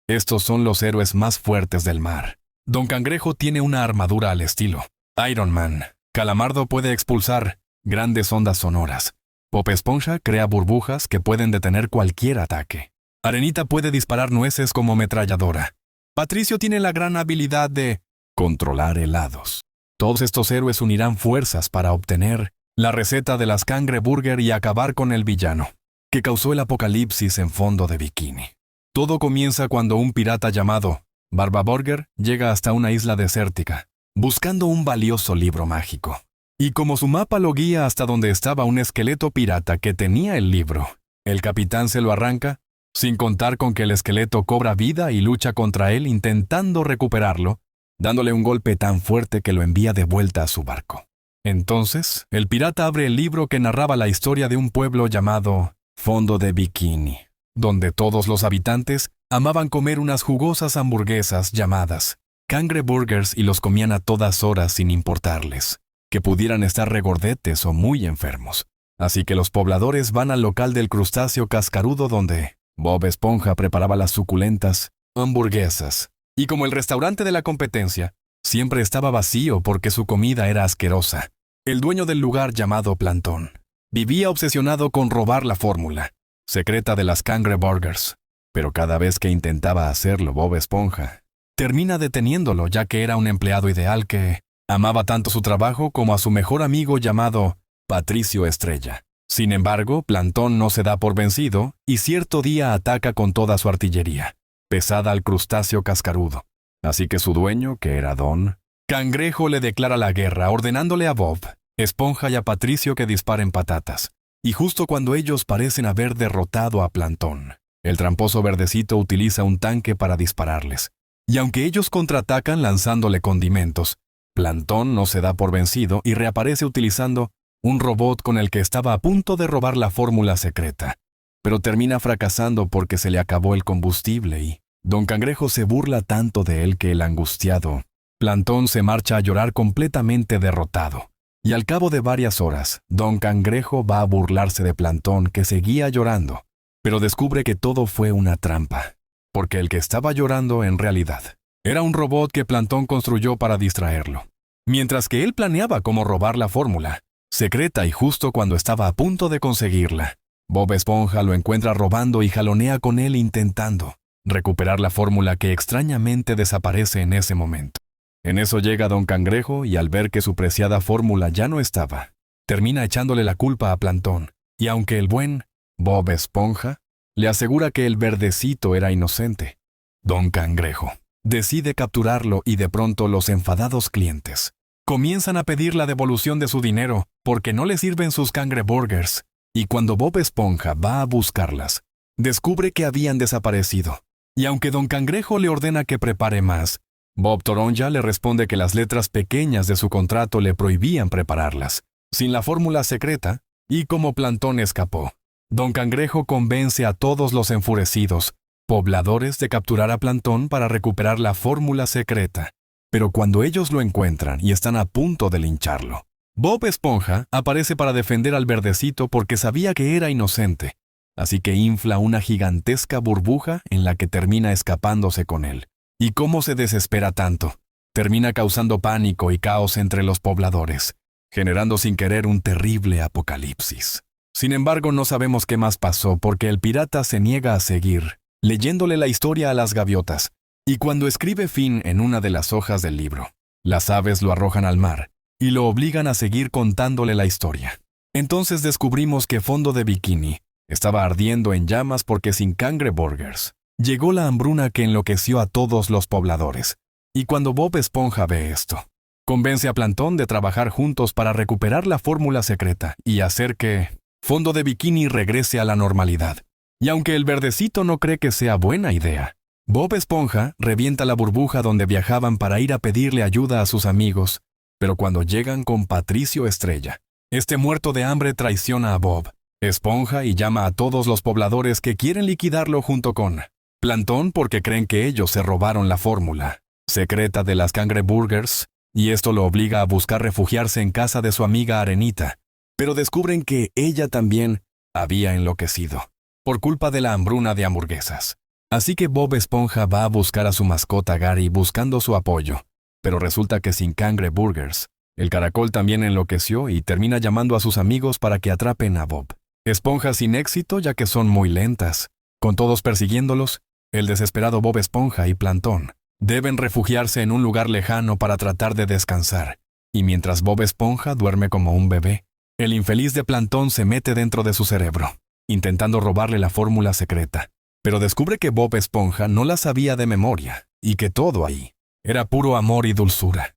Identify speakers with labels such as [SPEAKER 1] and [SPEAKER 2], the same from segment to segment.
[SPEAKER 1] Estos son los héroes más fuertes del mar. Don Cangrejo tiene una armadura al estilo Iron Man. Calamardo puede expulsar grandes ondas sonoras. Bob Esponja crea burbujas que pueden detener cualquier ataque. Arenita puede disparar nueces como ametralladora. Patricio tiene la gran habilidad de controlar helados. Todos estos héroes unirán fuerzas para obtener la receta de las cangreburger y acabar con el villano, que causó el apocalipsis en Fondo de Bikini. Todo comienza cuando un pirata llamado Barbaburger llega hasta una isla desértica, buscando un valioso libro mágico. Y como su mapa lo guía hasta donde estaba un esqueleto pirata que tenía el libro, el capitán se lo arranca, sin contar con que el esqueleto cobra vida y lucha contra él intentando recuperarlo, dándole un golpe tan fuerte que lo envía de vuelta a su barco. Entonces, el pirata abre el libro que narraba la historia de un pueblo llamado Fondo de Bikini, donde todos los habitantes amaban comer unas jugosas hamburguesas llamadas cangreburgers y los comían a todas horas sin importarles que pudieran estar regordetes o muy enfermos. Así que los pobladores van al local del crustáceo cascarudo donde Bob Esponja preparaba las suculentas hamburguesas. Y como el restaurante de la competencia siempre estaba vacío porque su comida era asquerosa, el dueño del lugar llamado Plantón vivía obsesionado con robar la fórmula secreta de las cangreburgers. Pero cada vez que intentaba hacerlo Bob Esponja termina deteniéndolo, ya que era un empleado ideal que amaba tanto su trabajo como a su mejor amigo llamado Patricio Estrella. Sin embargo, Plantón no se da por vencido y cierto día ataca con toda su artillería pesada al crustáceo cascarudo. Así que su dueño, que era Don Cangrejo, le declara la guerra, ordenándole a Bob Esponja y a Patricio que disparen patatas. Y justo cuando ellos parecen haber derrotado a Plantón, el tramposo verdecito utiliza un tanque para dispararles. Y aunque ellos contraatacan lanzándole condimentos, Plantón no se da por vencido y reaparece utilizando un robot con el que estaba a punto de robar la fórmula secreta. Pero termina fracasando porque se le acabó el combustible y Don Cangrejo se burla tanto de él que el angustiado Plantón se marcha a llorar completamente derrotado. Y al cabo de varias horas, Don Cangrejo va a burlarse de Plantón, que seguía llorando, pero descubre que todo fue una trampa, porque el que estaba llorando en realidad era un robot que Plantón construyó para distraerlo. Mientras que él planeaba cómo robar la fórmula secreta y justo cuando estaba a punto de conseguirla, Bob Esponja lo encuentra robando y jalonea con él intentando recuperar la fórmula que extrañamente desaparece en ese momento. En eso llega Don Cangrejo y al ver que su preciada fórmula ya no estaba, termina echándole la culpa a Plantón, y aunque el buen Bob Esponja le asegura que el verdecito era inocente, Don Cangrejo decide capturarlo y de pronto los enfadados clientes comienzan a pedir la devolución de su dinero porque no le sirven sus cangreburgers, y cuando Bob Esponja va a buscarlas, descubre que habían desaparecido. Y aunque Don Cangrejo le ordena que prepare más, Bob Toronja le responde que las letras pequeñas de su contrato le prohibían prepararlas, sin la fórmula secreta, y como Plantón escapó, Don Cangrejo convence a todos los enfurecidos pobladores de capturar a Plantón para recuperar la fórmula secreta. Pero cuando ellos lo encuentran y están a punto de lincharlo, Bob Esponja aparece para defender al verdecito porque sabía que era inocente, así que infla una gigantesca burbuja en la que termina escapándose con él. ¿Y cómo se desespera tanto? Termina causando pánico y caos entre los pobladores, generando sin querer un terrible apocalipsis. Sin embargo, no sabemos qué más pasó porque el pirata se niega a seguir, leyéndole la historia a las gaviotas, y cuando escribe fin en una de las hojas del libro, las aves lo arrojan al mar y lo obligan a seguir contándole la historia. Entonces descubrimos que Fondo de Bikini estaba ardiendo en llamas porque sin cangreburgers llegó la hambruna que enloqueció a todos los pobladores. Y cuando Bob Esponja ve esto, convence a Plantón de trabajar juntos para recuperar la fórmula secreta y hacer que Fondo de Bikini regrese a la normalidad. Y aunque el verdecito no cree que sea buena idea, Bob Esponja revienta la burbuja donde viajaban para ir a pedirle ayuda a sus amigos, pero cuando llegan con Patricio Estrella, este muerto de hambre traiciona a Bob Esponja y llama a todos los pobladores que quieren liquidarlo junto con Plantón porque creen que ellos se robaron la fórmula secreta de las cangreburgers, y esto lo obliga a buscar refugiarse en casa de su amiga Arenita, pero descubren que ella también había enloquecido por culpa de la hambruna de hamburguesas. Así que Bob Esponja va a buscar a su mascota Gary buscando su apoyo, pero resulta que sin cangreburgers, el caracol también enloqueció y termina llamando a sus amigos para que atrapen a Bob Esponja sin éxito ya que son muy lentas. Con todos persiguiéndolos, el desesperado Bob Esponja y Plantón deben refugiarse en un lugar lejano para tratar de descansar, y mientras Bob Esponja duerme como un bebé, el infeliz de Plantón se mete dentro de su cerebro, intentando robarle la fórmula secreta. Pero descubre que Bob Esponja no la sabía de memoria, y que todo ahí era puro amor y dulzura.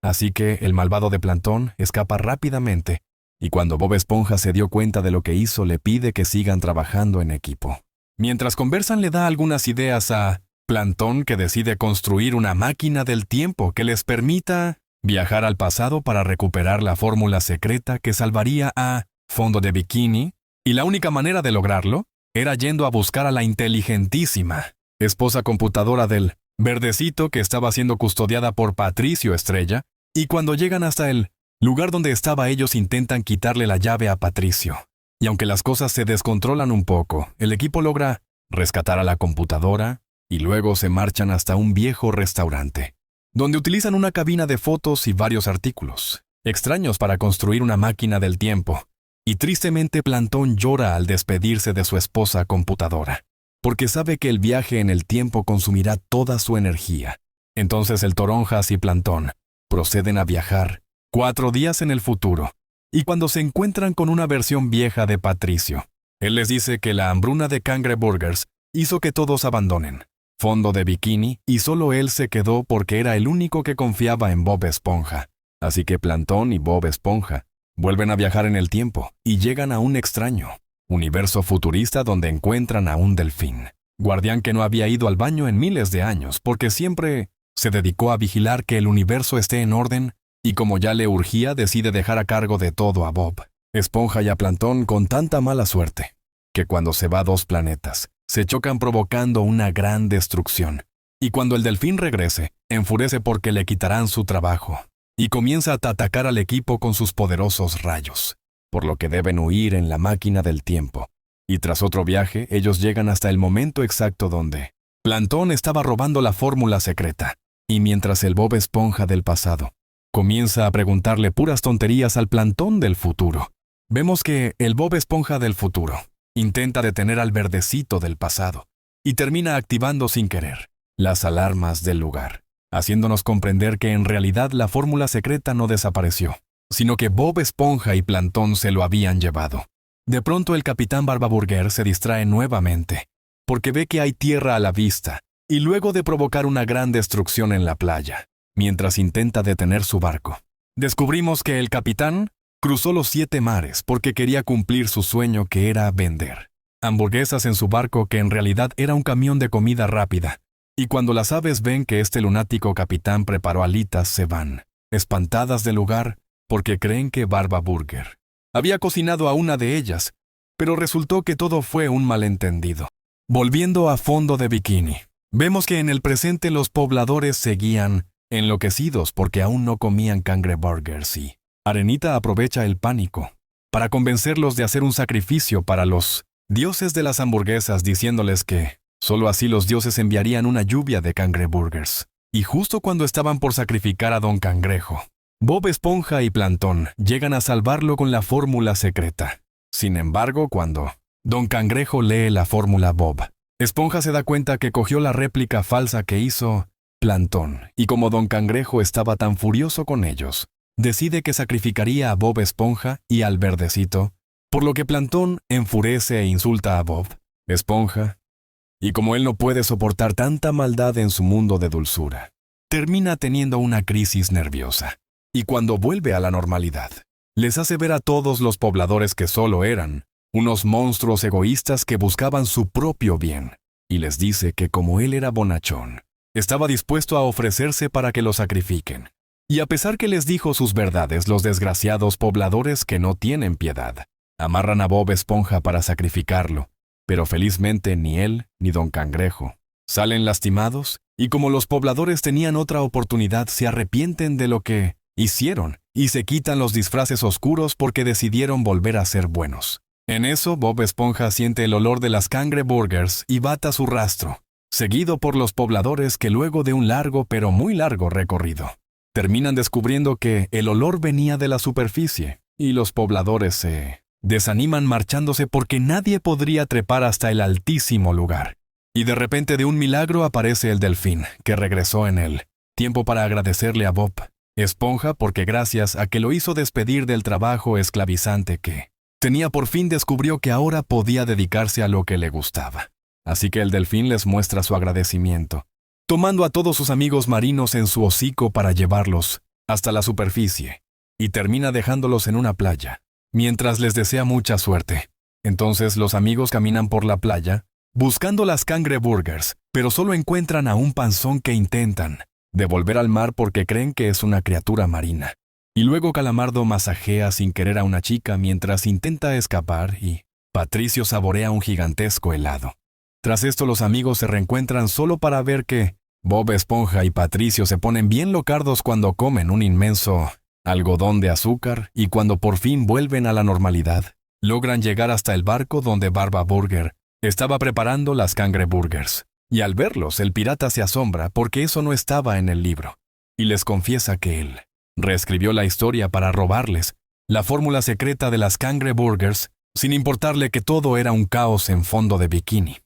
[SPEAKER 1] Así que el malvado de Plantón escapa rápidamente, y cuando Bob Esponja se dio cuenta de lo que hizo, le pide que sigan trabajando en equipo. Mientras conversan, le da algunas ideas a Plantón, que decide construir una máquina del tiempo que les permita viajar al pasado para recuperar la fórmula secreta que salvaría a Fondo de Bikini, y la única manera de lograrlo era yendo a buscar a la inteligentísima esposa computadora del Verdecito, que estaba siendo custodiada por Patricio Estrella, y cuando llegan hasta el lugar donde estaba, ellos intentan quitarle la llave a Patricio. Y aunque las cosas se descontrolan un poco, el equipo logra rescatar a la computadora y luego se marchan hasta un viejo restaurante, donde utilizan una cabina de fotos y varios artículos extraños para construir una máquina del tiempo. Y tristemente Plantón llora al despedirse de su esposa computadora, porque sabe que el viaje en el tiempo consumirá toda su energía. Entonces el Toronjas y Plantón proceden a viajar 4 días en el futuro, y cuando se encuentran con una versión vieja de Patricio, él les dice que la hambruna de cangreburgers hizo que todos abandonen Fondo de Bikini, y solo él se quedó porque era el único que confiaba en Bob Esponja. Así que Plantón y Bob Esponja vuelven a viajar en el tiempo y llegan a un extraño universo futurista donde encuentran a un delfín, guardián que no había ido al baño en miles de años porque siempre se dedicó a vigilar que el universo esté en orden, y como ya le urgía, decide dejar a cargo de todo a Bob Esponja y a Plantón con tanta mala suerte que cuando se va a 2 planetas, se chocan provocando una gran destrucción. Y cuando el delfín regrese, enfurece porque le quitarán su trabajo y comienza a atacar al equipo con sus poderosos rayos, por lo que deben huir en la máquina del tiempo. Y tras otro viaje, ellos llegan hasta el momento exacto donde Plantón estaba robando la fórmula secreta, y mientras el Bob Esponja del pasado comienza a preguntarle puras tonterías al Plantón del futuro, vemos que el Bob Esponja del futuro intenta detener al Verdecito del pasado, y termina activando sin querer las alarmas del lugar, haciéndonos comprender que en realidad la fórmula secreta no desapareció, sino que Bob Esponja y Plantón se lo habían llevado. De pronto el Capitán Barbaburger se distrae nuevamente, porque ve que hay tierra a la vista, y luego de provocar una gran destrucción en la playa, mientras intenta detener su barco, descubrimos que el capitán cruzó los 7 mares porque quería cumplir su sueño, que era vender hamburguesas en su barco, que en realidad era un camión de comida rápida. Y cuando las aves ven que este lunático capitán preparó alitas, se van, espantadas del lugar, porque creen que Barbaburger había cocinado a una de ellas, pero resultó que todo fue un malentendido. Volviendo a Fondo de Bikini, vemos que en el presente los pobladores seguían enloquecidos porque aún no comían cangreburgers, y Arenita aprovecha el pánico para convencerlos de hacer un sacrificio para los dioses de las hamburguesas, diciéndoles que solo así los dioses enviarían una lluvia de cangreburgers. Y justo cuando estaban por sacrificar a Don Cangrejo, Bob Esponja y Plantón llegan a salvarlo con la fórmula secreta. Sin embargo, cuando Don Cangrejo lee la fórmula, Bob Esponja se da cuenta que cogió la réplica falsa que hizo Plantón, y como Don Cangrejo estaba tan furioso con ellos, decide que sacrificaría a Bob Esponja y al Verdecito, por lo que Plantón enfurece e insulta a Bob Esponja, y como él no puede soportar tanta maldad en su mundo de dulzura, termina teniendo una crisis nerviosa, y cuando vuelve a la normalidad, les hace ver a todos los pobladores que solo eran unos monstruos egoístas que buscaban su propio bien, y les dice que como él era bonachón, estaba dispuesto a ofrecerse para que lo sacrifiquen. Y a pesar que les dijo sus verdades, los desgraciados pobladores, que no tienen piedad, amarran a Bob Esponja para sacrificarlo, pero felizmente ni él ni Don Cangrejo salen lastimados, y como los pobladores tenían otra oportunidad, se arrepienten de lo que hicieron y se quitan los disfraces oscuros porque decidieron volver a ser buenos. En eso, Bob Esponja siente el olor de las cangreburgers y bata su rastro, seguido por los pobladores que luego de un largo pero muy largo recorrido, terminan descubriendo que el olor venía de la superficie, y los pobladores se desaniman marchándose porque nadie podría trepar hasta el altísimo lugar. Y de repente de un milagro aparece el delfín, que regresó en él. Tiempo para agradecerle a Bob Esponja porque gracias a que lo hizo despedir del trabajo esclavizante que tenía, por fin descubrió que ahora podía dedicarse a lo que le gustaba. Así que el delfín les muestra su agradecimiento, tomando a todos sus amigos marinos en su hocico para llevarlos hasta la superficie, y termina dejándolos en una playa, mientras les desea mucha suerte. Entonces los amigos caminan por la playa, buscando las cangreburgers, pero solo encuentran a un panzón que intentan devolver al mar porque creen que es una criatura marina. Y luego Calamardo masajea sin querer a una chica mientras intenta escapar y Patricio saborea un gigantesco helado. Tras esto los amigos se reencuentran solo para ver que Bob Esponja y Patricio se ponen bien locardos cuando comen un inmenso algodón de azúcar y cuando por fin vuelven a la normalidad, logran llegar hasta el barco donde Barba Burger estaba preparando las cangreburgers. Y al verlos, el pirata se asombra porque eso no estaba en el libro, y les confiesa que él reescribió la historia para robarles la fórmula secreta de las cangreburgers, sin importarle que todo era un caos en fondo de bikini.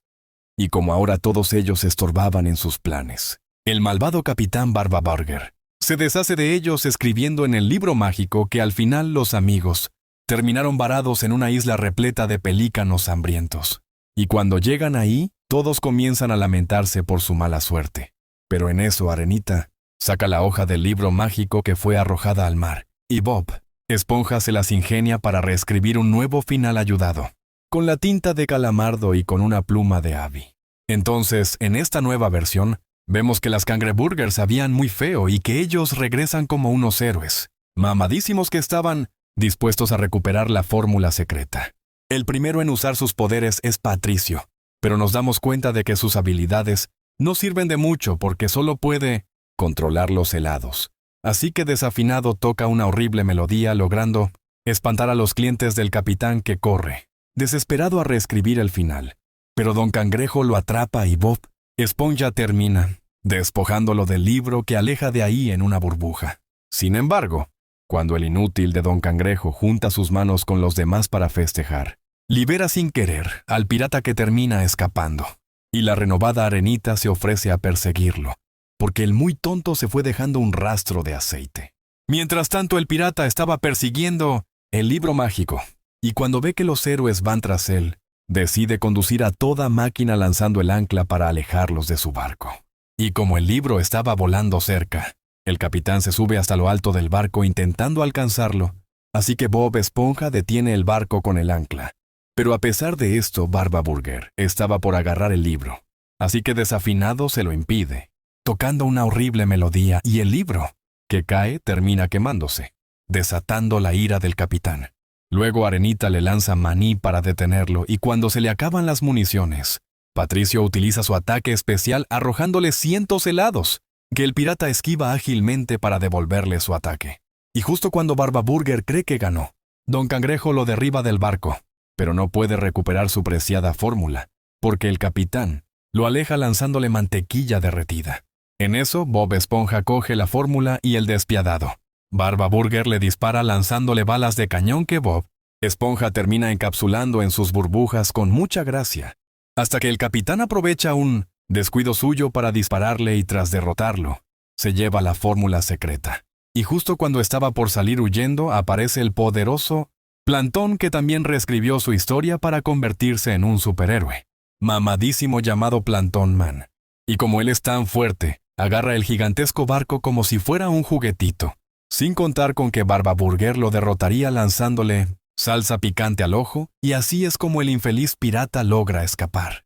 [SPEAKER 1] Y como ahora todos ellos estorbaban en sus planes, el malvado capitán Barba Burger se deshace de ellos escribiendo en el libro mágico que al final los amigos terminaron varados en una isla repleta de pelícanos hambrientos. Y cuando llegan ahí, todos comienzan a lamentarse por su mala suerte. Pero en eso Arenita saca la hoja del libro mágico que fue arrojada al mar, y Bob Esponja se las ingenia para reescribir un nuevo final ayudado, con la tinta de Calamardo y con una pluma de Abby. Entonces, en esta nueva versión, vemos que las cangreburgers sabían muy feo y que ellos regresan como unos héroes, mamadísimos que estaban dispuestos a recuperar la fórmula secreta. El primero en usar sus poderes es Patricio, pero nos damos cuenta de que sus habilidades no sirven de mucho porque solo puede controlar los helados. Así que desafinado toca una horrible melodía logrando espantar a los clientes del capitán que corre, desesperado a reescribir el final. Pero Don Cangrejo lo atrapa y Bob Esponja termina despojándolo del libro que aleja de ahí en una burbuja. Sin embargo, cuando el inútil de Don Cangrejo junta sus manos con los demás para festejar, libera sin querer al pirata que termina escapando, y la renovada Arenita se ofrece a perseguirlo, porque el muy tonto se fue dejando un rastro de aceite. Mientras tanto, el pirata estaba persiguiendo el libro mágico, y cuando ve que los héroes van tras él, decide conducir a toda máquina lanzando el ancla para alejarlos de su barco. Y como el libro estaba volando cerca, el capitán se sube hasta lo alto del barco intentando alcanzarlo, así que Bob Esponja detiene el barco con el ancla. Pero a pesar de esto, Barba Burger estaba por agarrar el libro, así que desafinado se lo impide, tocando una horrible melodía y el libro, que cae, termina quemándose, desatando la ira del capitán. Luego Arenita le lanza maní para detenerlo y cuando se le acaban las municiones, Patricio utiliza su ataque especial arrojándole cientos helados, que el pirata esquiva ágilmente para devolverle su ataque. Y justo cuando Barba Burger cree que ganó, Don Cangrejo lo derriba del barco, pero no puede recuperar su preciada fórmula, porque el capitán lo aleja lanzándole mantequilla derretida. En eso, Bob Esponja coge la fórmula y el despiadado Barba Burger le dispara lanzándole balas de cañón que Bob Esponja termina encapsulando en sus burbujas con mucha gracia, hasta que el capitán aprovecha un descuido suyo para dispararle y tras derrotarlo, se lleva la fórmula secreta. Y justo cuando estaba por salir huyendo, aparece el poderoso Plantón que también reescribió su historia para convertirse en un superhéroe, mamadísimo llamado Plantón Man. Y como él es tan fuerte, agarra el gigantesco barco como si fuera un juguetito, sin contar con que Barba Burger lo derrotaría lanzándole salsa picante al ojo, y así es como el infeliz pirata logra escapar.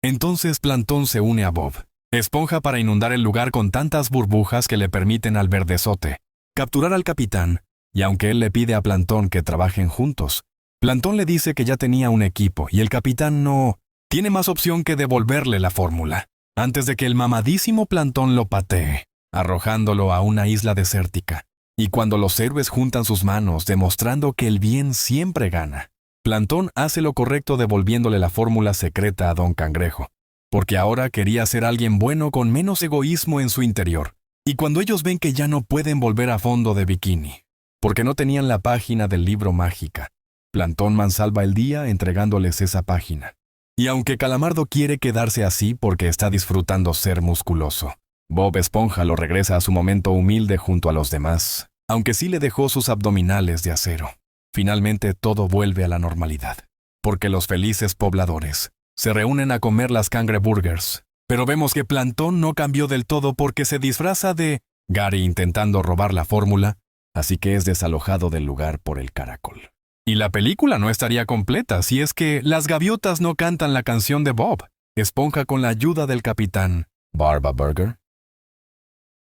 [SPEAKER 1] Entonces Plantón se une a Bob Esponja para inundar el lugar con tantas burbujas que le permiten al verdezote capturar al capitán, y aunque él le pide a Plantón que trabajen juntos, Plantón le dice que ya tenía un equipo y el capitán no tiene más opción que devolverle la fórmula, antes de que el mamadísimo Plantón lo patee, arrojándolo a una isla desértica. Y cuando los héroes juntan sus manos demostrando que el bien siempre gana, Plantón hace lo correcto devolviéndole la fórmula secreta a Don Cangrejo, porque ahora quería ser alguien bueno con menos egoísmo en su interior. Y cuando ellos ven que ya no pueden volver a fondo de bikini, porque no tenían la página del libro mágica, Plantón mansalva el día entregándoles esa página. Y aunque Calamardo quiere quedarse así porque está disfrutando ser musculoso, Bob Esponja lo regresa a su momento humilde junto a los demás, aunque sí le dejó sus abdominales de acero. Finalmente todo vuelve a la normalidad, porque los felices pobladores se reúnen a comer las cangreburgers. Pero vemos que Plantón no cambió del todo porque se disfraza de Gary intentando robar la fórmula, así que es desalojado del lugar por el caracol. Y la película no estaría completa si es que las gaviotas no cantan la canción de Bob Esponja con la ayuda del capitán Barba Burger.